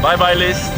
Bye bye list.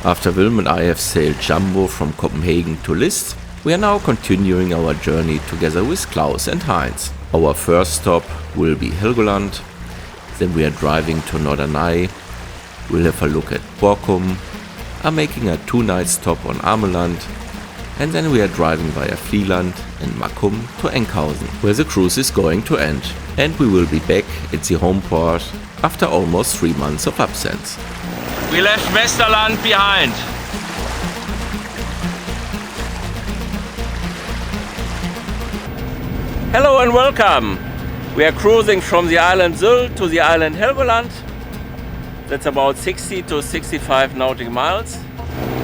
After Wilm and I have sailed Jambo from Copenhagen to List, we are now continuing our journey together with Klaus and Heinz. Our first stop will be Helgoland, then we are driving to Norderney, we'll have a look at Borkum, are making a 2-night stop on Ameland, and then we are driving via Vlieland and Borkum to Enkhuizen, where the cruise is going to end. And we will be back at the home port after almost 3 months of absence. We left Westerland behind. Hello and welcome. We are cruising from the island Sylt to the island Helgoland. That's about 60 to 65 nautical miles.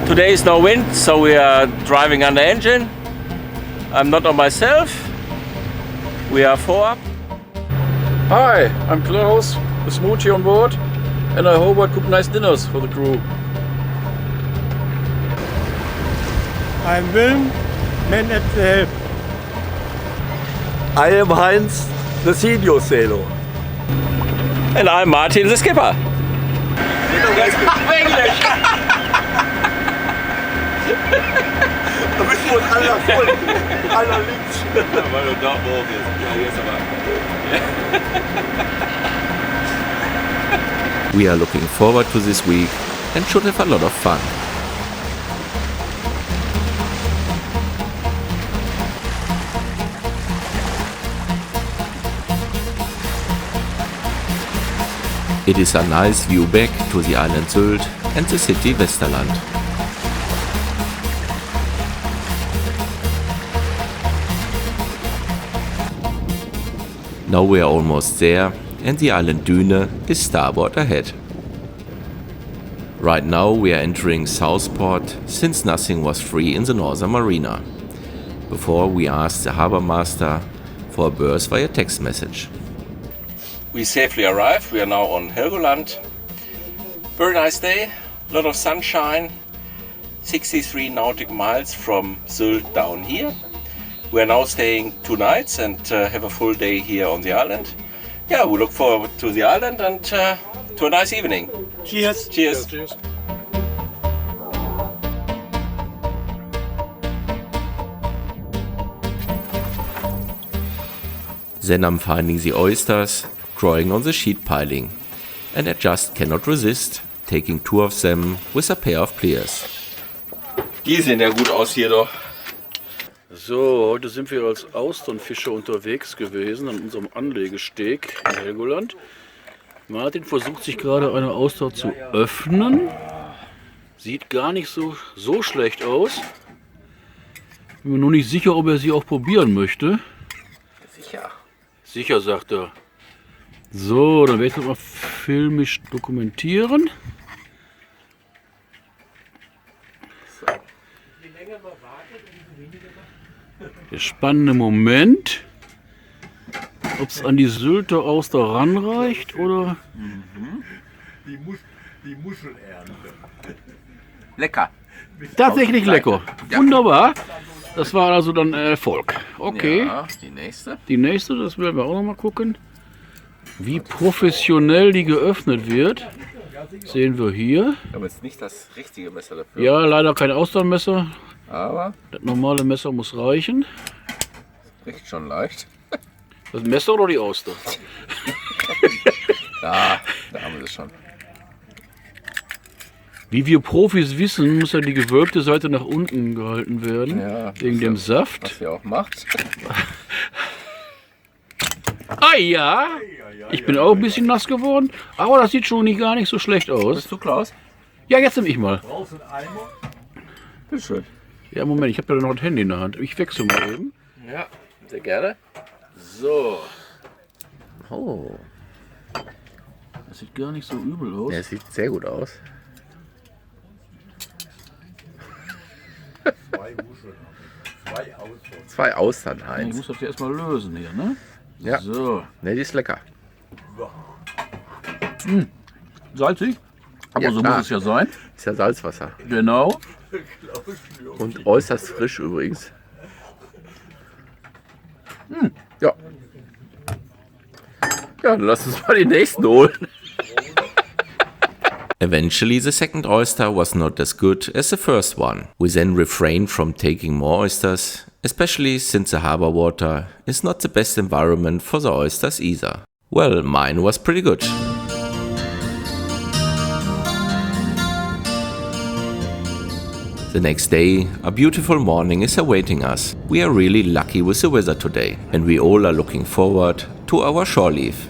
Today is no wind, so we are driving under engine. I'm not on myself. We are 4. Hi, I'm Klaus, the smoochie on board, and I hope I cook nice dinners for the crew. I'm Wilm, man at the helm. I am Heinz, the senior sailor. And I'm Martin, the skipper. Da bist du in aller Folge, aller links. Weil du da oben bist. Ja, jetzt aber. We are looking forward to this week and should have a lot of fun. It is a nice view back to the island Sylt and the city Westerland. Now we are almost there and the island Düne is starboard ahead. Right now we are entering Southport since nothing was free in the northern marina. Before we asked the harbour master for a berth via text message. We safely arrived. We are now on Helgoland. Very nice day, a lot of sunshine, 63 nautical miles from Sylt down here. We are now staying 2 nights and have a full day here on the island. Yeah, we look forward to the island and to a nice evening. Cheers. Cheers. Cheers. Then I'm finding the oysters growing on the sheet piling, and I just cannot resist taking 2 of them with a pair of pliers. Die sehen ja gut aus hier doch. So, heute sind wir als Austernfischer unterwegs gewesen an unserem Anlegesteg in Helgoland. Martin versucht sich gerade eine Auster zu öffnen. Sieht gar nicht so schlecht aus. Bin mir nur nicht sicher, ob er sie auch probieren möchte. Sicher. Sicher, sagt er. So, dann werde ich das mal filmisch dokumentieren. Der spannende Moment. Ob es an die Sylter Auster ranreicht oder. Die Muschelernte. Lecker. Tatsächlich lecker. Ja. Wunderbar. Das war also dann Erfolg. Okay. Ja, die nächste. Die nächste, das werden wir auch noch mal gucken. Wie professionell die geöffnet wird, sehen wir hier. Aber jetzt nicht das richtige Messer dafür. Ja, leider kein Austernmesser. Aber Das normale Messer muss reichen. riecht schon leicht. Das Messer oder die Auster? Da haben wir es schon. Wie wir Profis wissen, muss ja die gewölbte Seite nach unten gehalten werden, wegen dem Saft. Was ihr auch macht. Ah ja, ich bin auch ein bisschen nass geworden, aber das sieht schon gar nicht so schlecht aus. Bist du Klaus? Ja, jetzt nehme ich mal. Brauchst du einen Eimer? Bitte schön. Ja, Moment, ich habe da noch ein Handy in der Hand. Ich wechsle mal eben. Ja, sehr gerne. So. Oh, Das sieht gar nicht so übel aus. der sieht sehr gut aus. Zwei Muscheln. Zwei Austern. Zwei Austern, Ich Heinz. muss das erstmal lösen hier, ne? Ja. So. Ne, die ist lecker. Salzig, aber Ja, so klar. muss es ja sein. Ist ja Salzwasser. Genau. Und äußerst frisch übrigens. Ja. Ja, dann lass uns mal die nächsten holen. Eventually, the second oyster was not as good as the first one. We then refrained from taking more oysters, especially since the harbor water is not the best environment for the oysters either. Well, mine was pretty good. The next day, a beautiful morning is awaiting us. We are really lucky with the weather today, and we all are looking forward to our shore leave.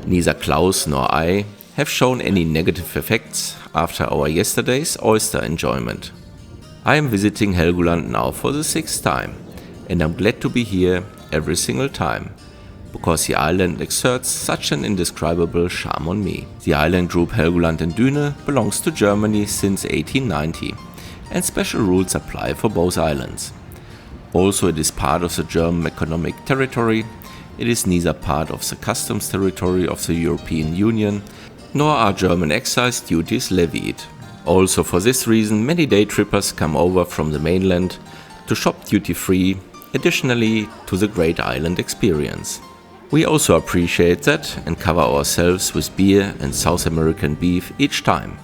Neither Klaus nor I have shown any negative effects after our yesterday's oyster enjoyment. I am visiting Helgoland now for the 6th time, and I'm glad to be here every single time, because the island exerts such an indescribable charm on me. The island group Helgoland and Düne belongs to Germany since 1890, and special rules apply for both islands. Also, it is part of the German economic territory. It is neither part of the customs territory of the European Union, nor are German excise duties levied. Also, for this reason, many day trippers come over from the mainland to shop duty-free, additionally to the great island experience. We also appreciate that and cover ourselves with beer and South American beef each time.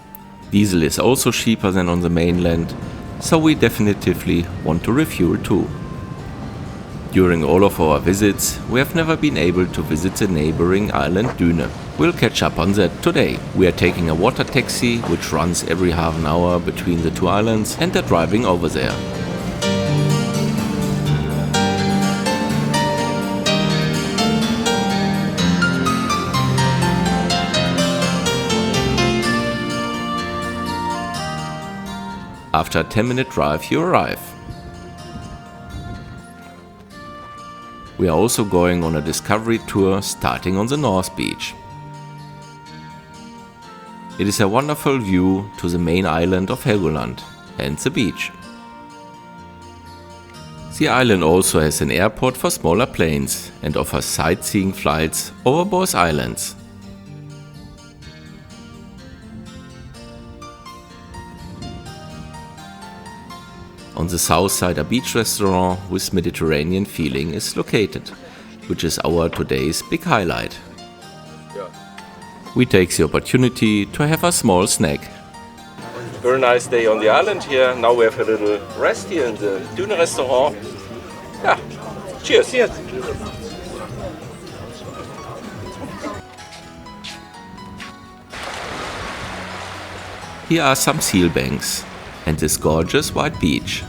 Diesel is also cheaper than on the mainland, so we definitively want to refuel too. During all of our visits, we have never been able to visit the neighboring island Düne. We'll catch up on that today. We are taking a water taxi which runs every half an hour between the two islands and are driving over there. After a 10-minute drive, you arrive. We are also going on a discovery tour starting on the North Beach. It is a wonderful view to the main island of Helgoland and the beach. The island also has an airport for smaller planes and offers sightseeing flights over both islands. On the south side, a beach restaurant with Mediterranean feeling is located, which is our today's big highlight. We take the opportunity to have a small snack. Very nice day on the island here. Now we have a little rest here in the Düne restaurant. Yeah, cheers. Cheers. Here are some seal banks and this gorgeous white beach.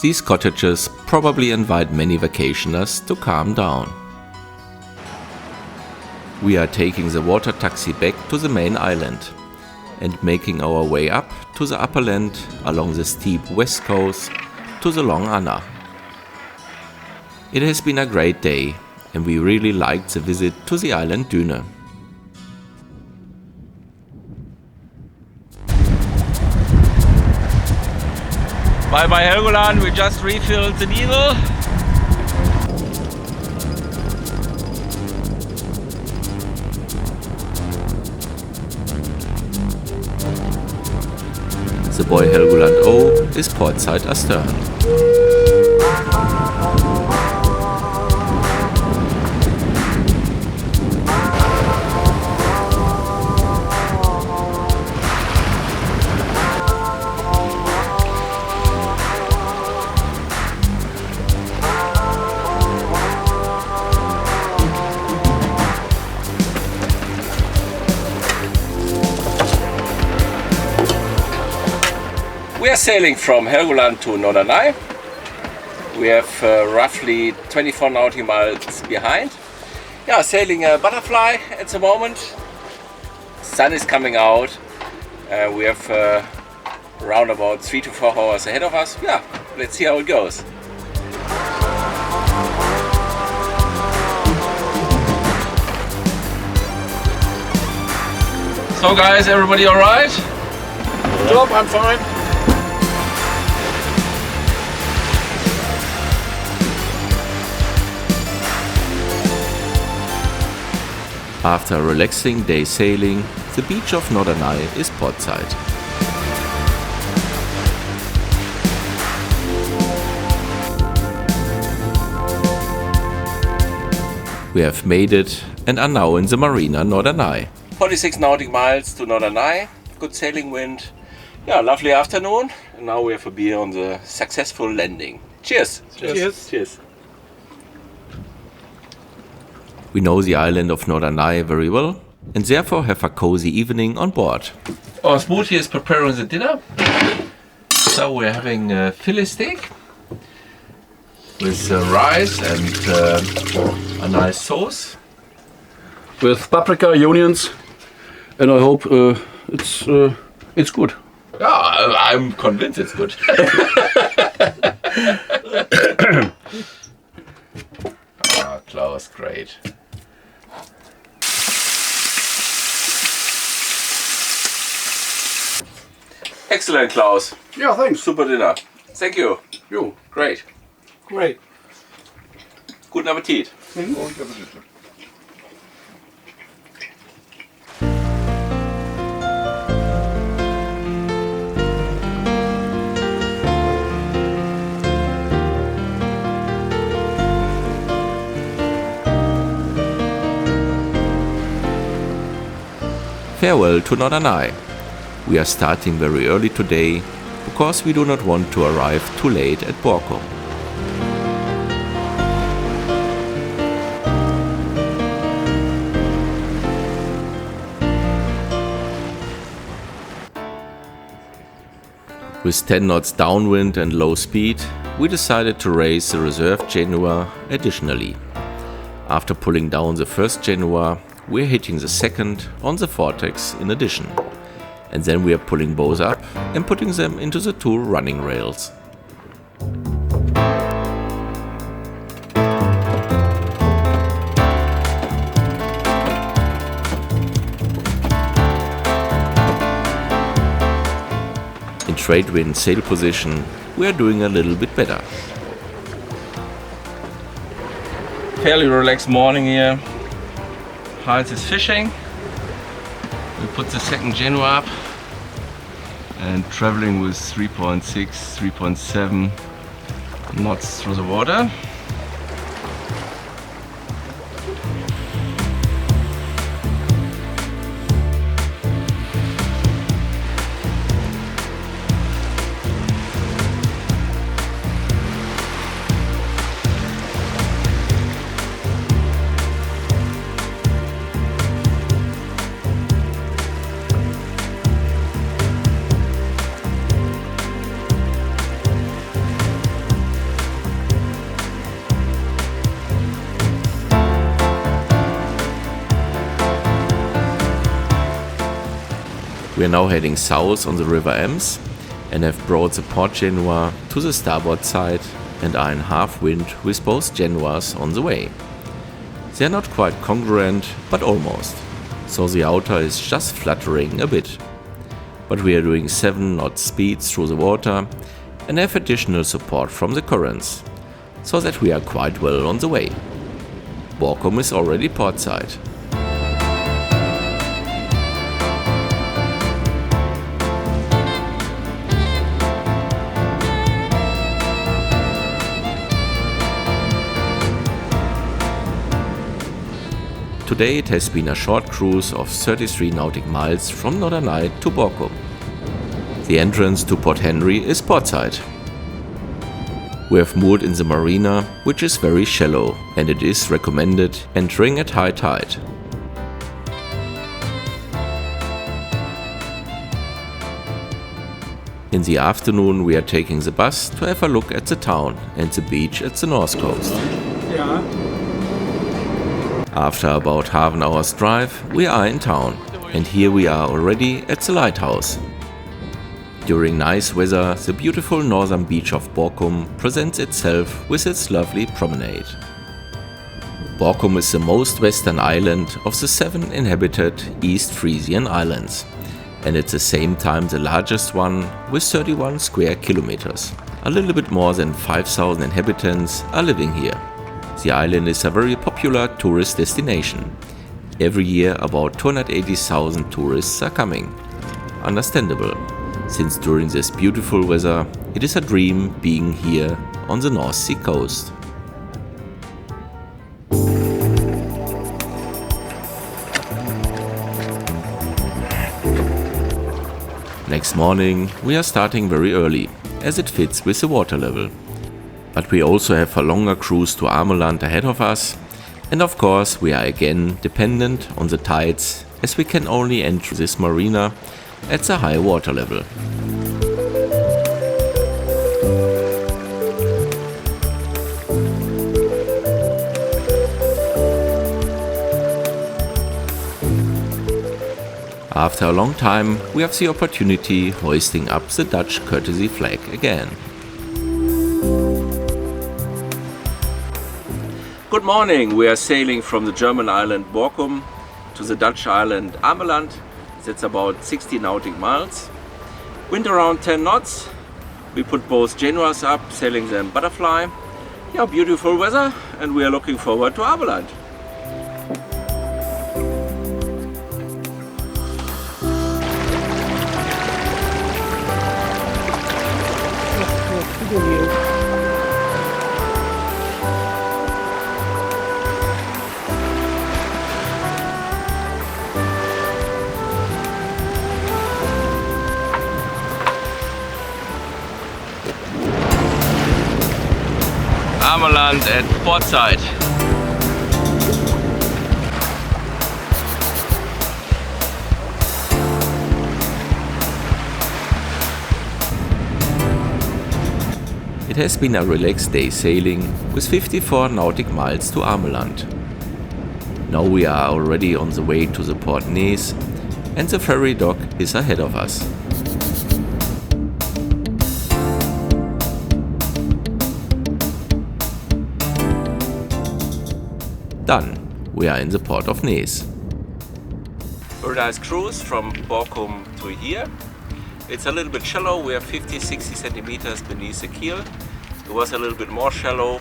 These cottages probably invite many vacationers to calm down. We are taking the water taxi back to the main island and making our way up to the upper land along the steep west coast to the Long Anna. It has been a great day and we really liked the visit to the island Düne. Bye bye Helgoland, we just refilled the diesel. The buoy Helgoland O is portside astern. sailing from Helgoland to Norderney. We have roughly 24 nautical miles behind. Yeah, sailing a butterfly at the moment. Sun is coming out. We have around about 3 to 4 hours ahead of us. Yeah, let's see how it goes. So guys, everybody alright? Job, I'm fine. After a relaxing day sailing, the beach of Norderney is portside. We have made it and are now in the marina Norderney. 46 nautical miles to Norderney, good sailing wind. Yeah, lovely afternoon. And now we have a beer on the successful landing. Cheers! Cheers. Cheers! We know the island of Norderney very well and therefore have a cozy evening on board. Our smoothie is preparing the dinner. So we're having a fillet steak with rice and a nice sauce. With paprika, onions, and I hope it's good. Yeah, I'm convinced it's good. Klaus, great. Excellent, Klaus. Yeah, thanks. Super dinner. Thank you. Jo. Great. Great. Guten Appetit. Farewell to Norderney. We are starting very early today because we do not want to arrive too late at Borkum. With 10 knots downwind and low speed, we decided to raise the reserve genoa additionally. After pulling down the first genoa, we're hitting the second on the vortex in addition. And then we are pulling both up and putting them into the two running rails. In trade wind sail position, we are doing a little bit better. Fairly relaxed morning here. Heinz is fishing. We put the second genoa up and traveling with 3.6, 3.7 knots through the water. We are now heading south on the River Ems and have brought the port genoa to the starboard side and are in half wind with both genoas on the way. They are not quite congruent, but almost, so the outer is just fluttering a bit. But we are doing 7 knot speeds through the water and have additional support from the currents, so that we are quite well on the way. Borkum is already portside. Today it has been a short cruise of 33 nautical miles from Norderney to Borkum. The entrance to Port Henry is portside. We have moored in the marina, which is very shallow, and it is recommended entering at high tide. In the afternoon we are taking the bus to have a look at the town and the beach at the north coast. After about half an hour's drive we are in town, and here we are already at the lighthouse. During nice weather, the beautiful northern beach of Borkum presents itself with its lovely promenade. Borkum is the most western island of the 7 inhabited East Frisian Islands, and at the same time the largest one with 31 square kilometers. A little bit more than 5,000 inhabitants are living here. The island is a very popular tourist destination. Every year about 280,000 tourists are coming. Understandable, since during this beautiful weather it is a dream being here on the North Sea coast. Next morning we are starting very early, as it fits with the water level. But we also have a longer cruise to Ameland ahead of us, and of course we are again dependent on the tides, as we can only enter this marina at the high water level. After a long time we have the opportunity hoisting up the Dutch courtesy flag again. Good morning, we are sailing from the German island Borkum to the Dutch island Ameland. That's about 60 nautic miles. Wind around 10 knots. We put both Genoas up, sailing them butterfly. Yeah, beautiful weather, and we are looking forward to Ameland. Ameland at portside. It has been a relaxed day sailing with 54 nautic miles to Ameland. Now we are already on the way to the port Nees, and the ferry dock is ahead of us. Done. We are in the port of Nees. Very nice cruise from Borkum to here. It's a little bit shallow. We are 50-60 centimeters beneath the keel. It was a little bit more shallow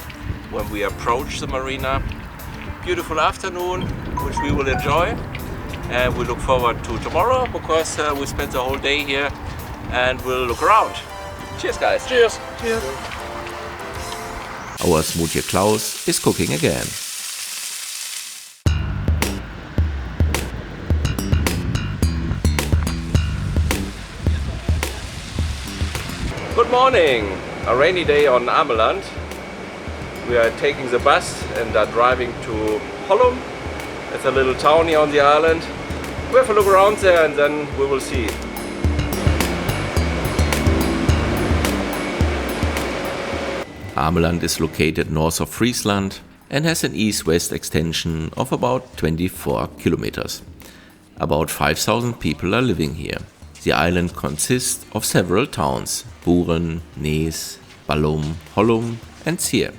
when we approached the marina. Beautiful afternoon, which we will enjoy. And we look forward to tomorrow, because we spent the whole day here and we'll look around. Cheers, guys. Cheers. Cheers. Our smoothie Klaus is cooking again. Good morning! A rainy day on Ameland. We are taking the bus and are driving to Hollum. It's a little town here on the island. We have a look around there and then we will see. Ameland is located north of Friesland and has an east-west extension of about 24 kilometers. About 5,000 people are living here. The island consists of several towns: Buren, Nees, Ballum, Hollum and Zier.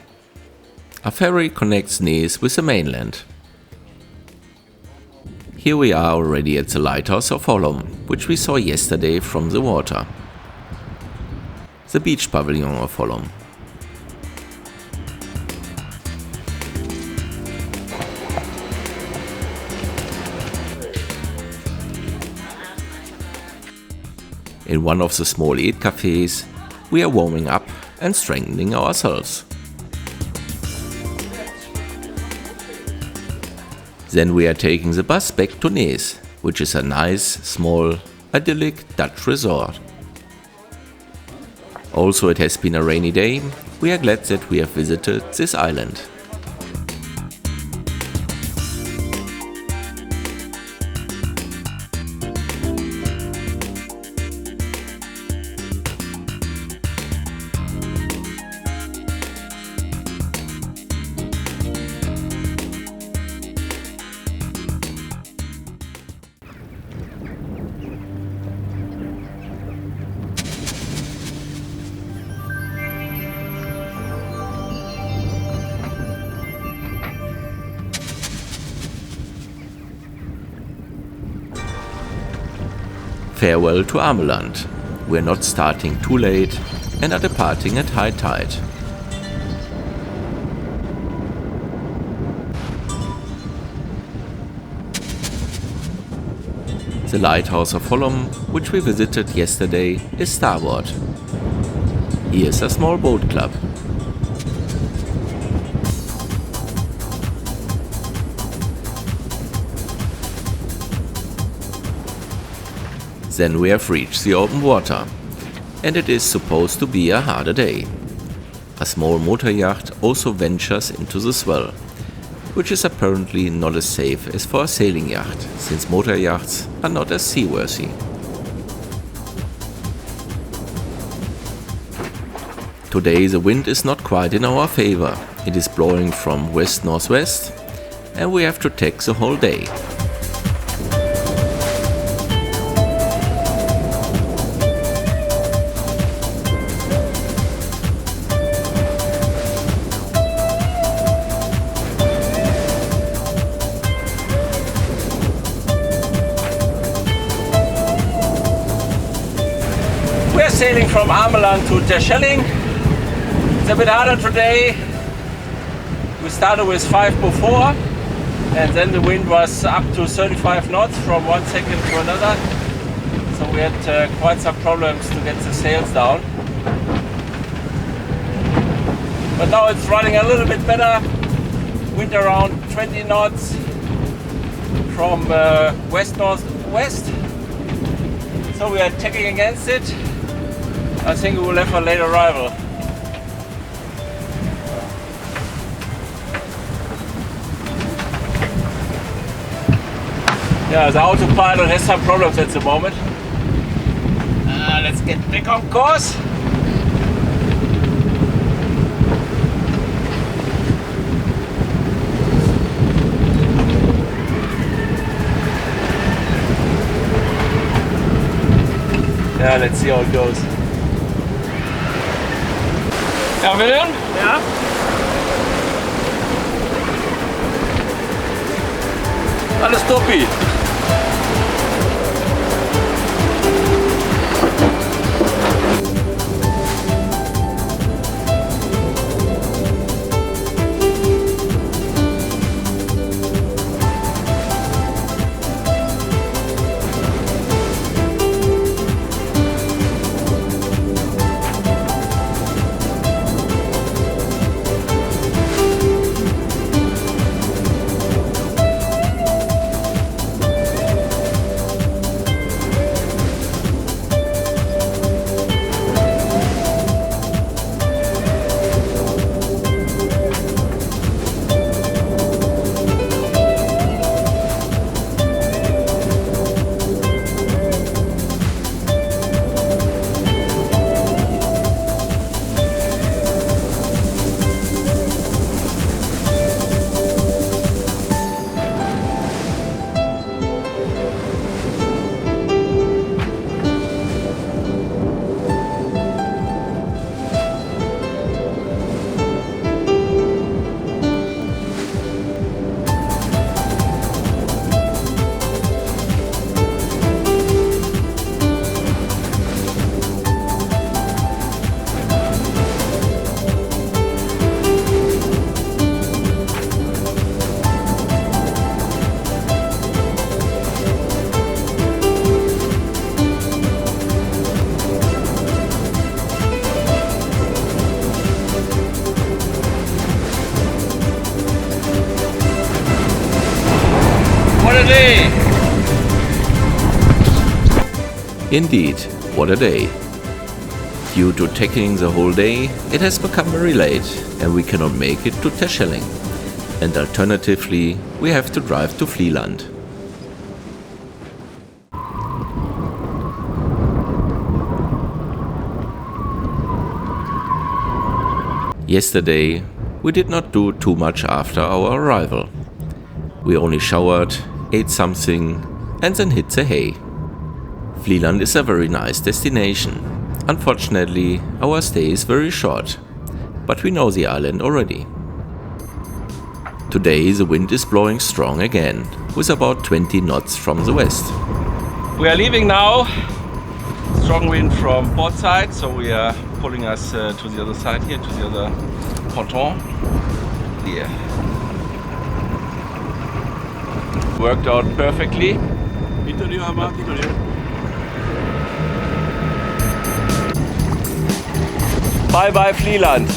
A ferry connects Nees with the mainland. Here we are already at the lighthouse of Hollum, which we saw yesterday from the water. The beach pavilion of Hollum. In one of the small eat cafes, we are warming up and strengthening ourselves. Then we are taking the bus back to Nees, which is a nice, small, idyllic Dutch resort. Also, it has been a rainy day. We are glad that we have visited this island. Farewell to Ameland. We're not starting too late and are departing at high tide. The lighthouse of Holm, which we visited yesterday, is starboard. Here's a small boat club. Then we have reached the open water, and it is supposed to be a harder day. A small motor yacht also ventures into the swell, which is apparently not as safe as for a sailing yacht, since motor yachts are not as seaworthy. Today the wind is not quite in our favor. It is blowing from west-northwest, and we have to tack the whole day. We're sailing from Ameland to Terschelling. It's a bit harder today. We started with 5 before, and then the wind was up to 35 knots from one second to another. So we had quite some problems to get the sails down. But now it's running a little bit better. Wind around 20 knots from west-northwest. So we are tacking against it. I think we will have a late arrival. Yeah, the autopilot has some problems at the moment. Let's get back on course. Yeah, let's see how it goes. Ja, Wilm? Ja? Alles toppi. day! Indeed, what a day. Due to tacking the whole day, it has become very late and we cannot make it to Terschelling. And alternatively, we have to drive to Vlieland. Yesterday, we did not do too much after our arrival. We only showered, ate something, and then hit the hay. Vlieland is a very nice destination. Unfortunately, our stay is very short, but we know the island already. Today the wind is blowing strong again, with about 20 knots from the west. We are leaving now. Strong wind from port side, so we are pulling us to the other side here, to the other ponton. Yeah. Worked out perfectly. Bye bye Vlieland.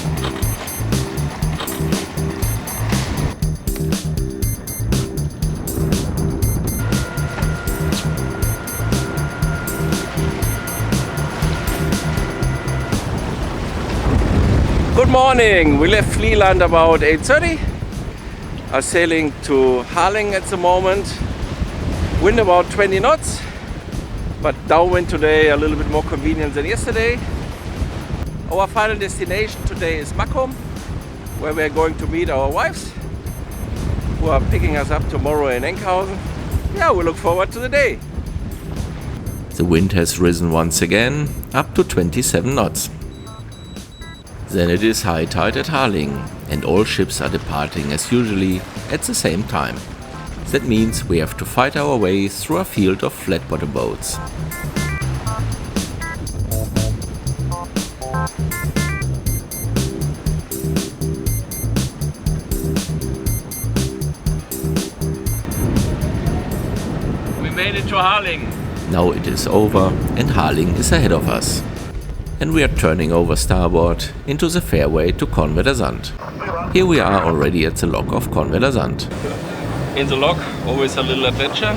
Good morning. We left Vlieland about 8:30. Are sailing to Harling at the moment. Wind about 20 knots, but downwind today a little bit more convenient than yesterday. Our final destination today is Borkum, where we are going to meet our wives, who are picking us up tomorrow in Enkhuizen. Yeah, we look forward to the day. The wind has risen once again, up to 27 knots. Then it is high tide at Harling, and all ships are departing as usually at the same time. That means we have to fight our way through a field of flat-bottom boats. We made it to Harling. Now it is over and Harling is ahead of us. And we are turning over starboard into the fairway to Convetter Sand. Here we are already at the lock of Convetter Sand. In the lock, always a little adventure.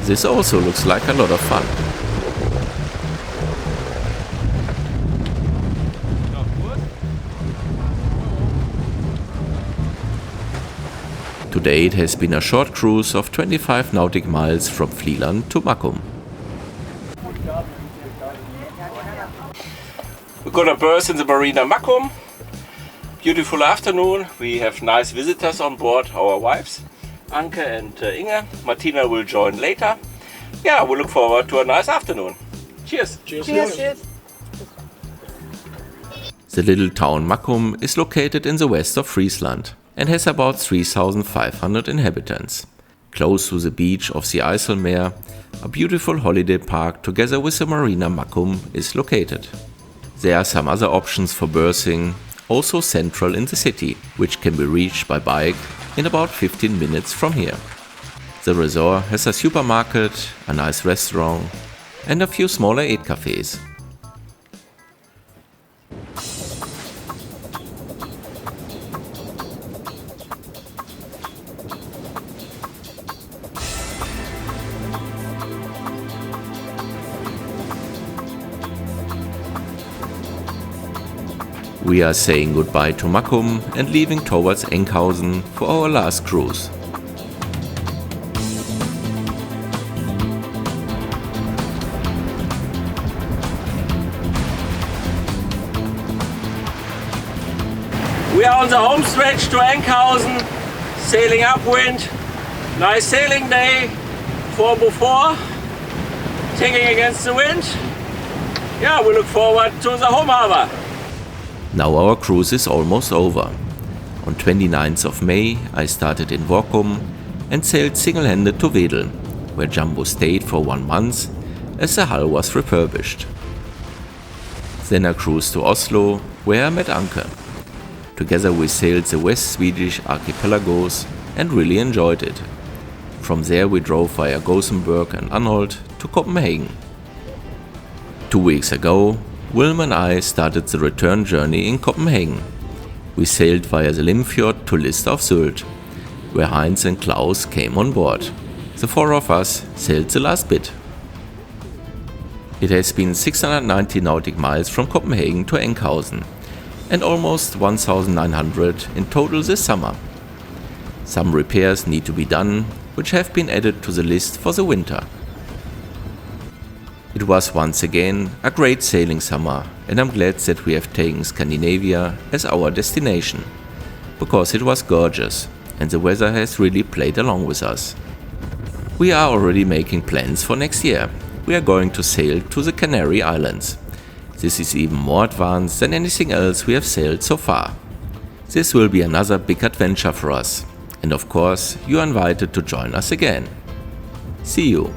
This also looks like a lot of fun. Today it has been a short cruise of 25 nautic miles from Vlieland to Borkum. We got a berth in the marina Borkum. Beautiful afternoon. We have nice visitors on board, our wives, Anke and Inge. Martina will join later. Yeah, we look forward to a nice afternoon. Cheers. Cheers. Cheers. The little town Borkum is located in the west of Friesland and has about 3,500 inhabitants. Close to the beach of the Eiselmeer, a beautiful holiday park together with the marina Borkum is located. There are some other options for berthing, also central in the city, which can be reached by bike in about 15 minutes from here. The resort has a supermarket, a nice restaurant and a few smaller aid cafes. We are saying goodbye to Borkum and leaving towards Enkhuizen for our last cruise. We are on the home stretch to Enkhuizen, sailing upwind. Nice sailing day, 4x4, taking against the wind. Yeah, we look forward to the home harbor. Now our cruise is almost over. On 29th of May I started in Borkum and sailed single-handed to Wedel, where Jambo stayed for 1 month as the hull was refurbished. Then I cruised to Oslo, where I met Anke. Together we sailed the West Swedish archipelagos and really enjoyed it. From there we drove via Gothenburg and Anholt to Copenhagen. 2 weeks ago, Wilm and I started the return journey in Copenhagen. We sailed via the Limfjord to List of Sylt, where Heinz and Klaus came on board. The 4 of us sailed the last bit. It has been 690 nautic miles from Copenhagen to Enkhuizen and almost 1,900 in total this summer. Some repairs need to be done, which have been added to the list for the winter. It was once again a great sailing summer, and I'm glad that we have taken Scandinavia as our destination, because it was gorgeous and the weather has really played along with us. We are already making plans for next year. We are going to sail to the Canary Islands. This is even more advanced than anything else we have sailed so far. This will be another big adventure for us, And of course, you are invited to join us again. See you!